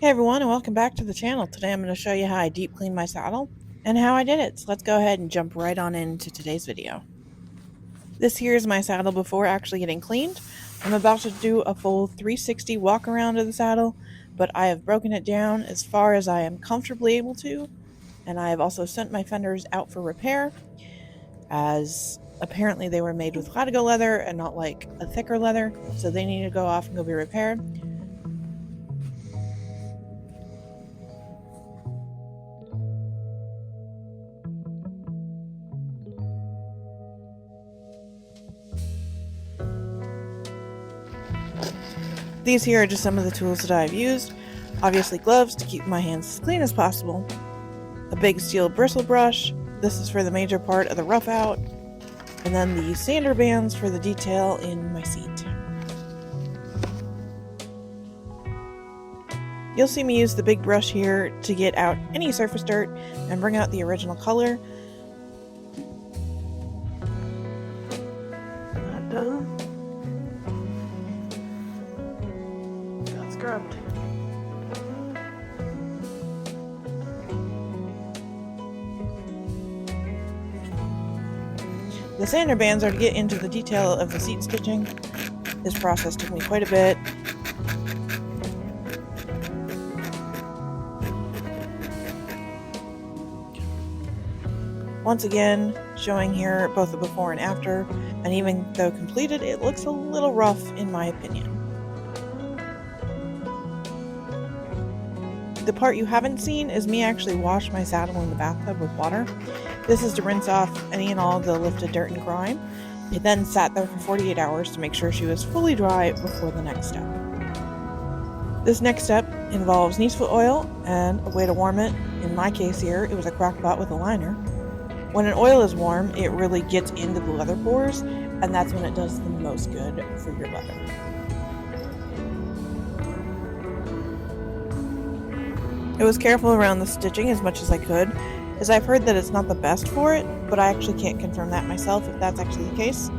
Hey everyone, and welcome back to the channel. Today I'm going to show you how I deep clean my saddle and how I did it. So let's go ahead and jump right on into today's video. This here is my saddle before actually getting cleaned. I'm about to do a full 360 walk around of the saddle, but I have broken it down as far as I am comfortably able to, and I have also sent my fenders out for repair, as apparently they were made with Latigo leather and not like a thicker leather, so they need to go off and go be repaired. These here are just some of the tools that I've used. Obviously gloves to keep my hands as clean as possible, a big steel bristle brush, this is for the major part of the rough out, and then the sander bands for the detail in my seat. You'll see me use the big brush here to get out any surface dirt and bring out the original color. Not done. Got scrubbed. The sander bands are to get into the detail of the seat stitching. This process took me quite a bit. Once again, showing here both the before and after, and even though completed, it looks a little rough in my opinion. The part you haven't seen is me actually wash my saddle in the bathtub with water. This is to rinse off any and all of the lifted dirt and grime. It then sat there for 48 hours to make sure she was fully dry before the next step. This next step involves neat foot oil and a way to warm it. In my case here, it was a crock pot with a liner. When an oil is warm, it really gets into the leather pores, and that's when it does the most good for your leather. I was careful around the stitching as much as I could, as I've heard that it's not the best for it, but I actually can't confirm that myself if that's actually the case.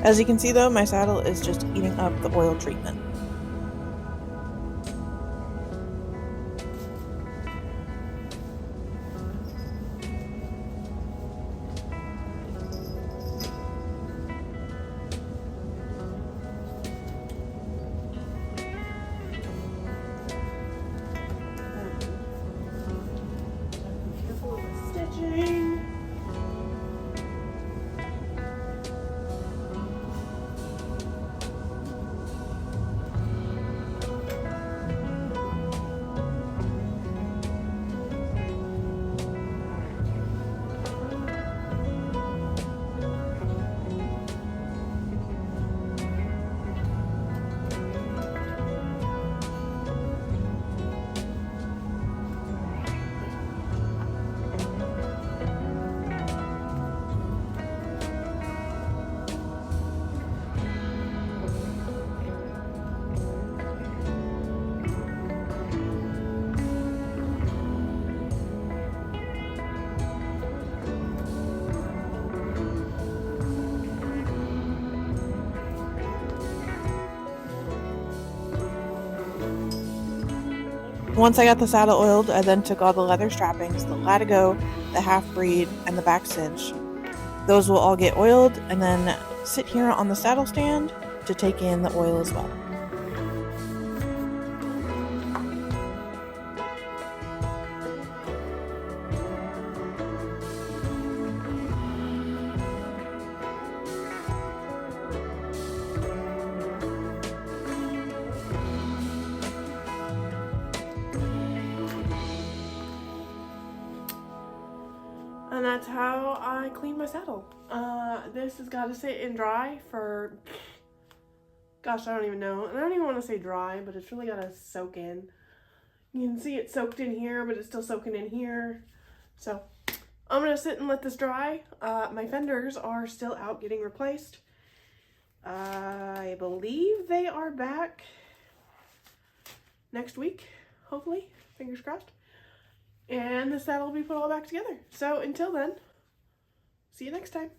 As you can see though, my saddle is just eating up the oil treatment. Once I got the saddle oiled, I then took all the leather strappings, the latigo, the half-breed, and the back cinch. Those will all get oiled and then sit here on the saddle stand to take in the oil as well. And that's how I clean my saddle. This has got to sit and dry for, gosh, I don't even know. And I don't even want to say dry, but it's really got to soak in. You can see it soaked in here, but it's still soaking in here. So I'm going to sit and let this dry. My fenders are still out getting replaced. I believe they are back next week, hopefully, fingers crossed. And the saddle will be put all back together. So until then, see you next time.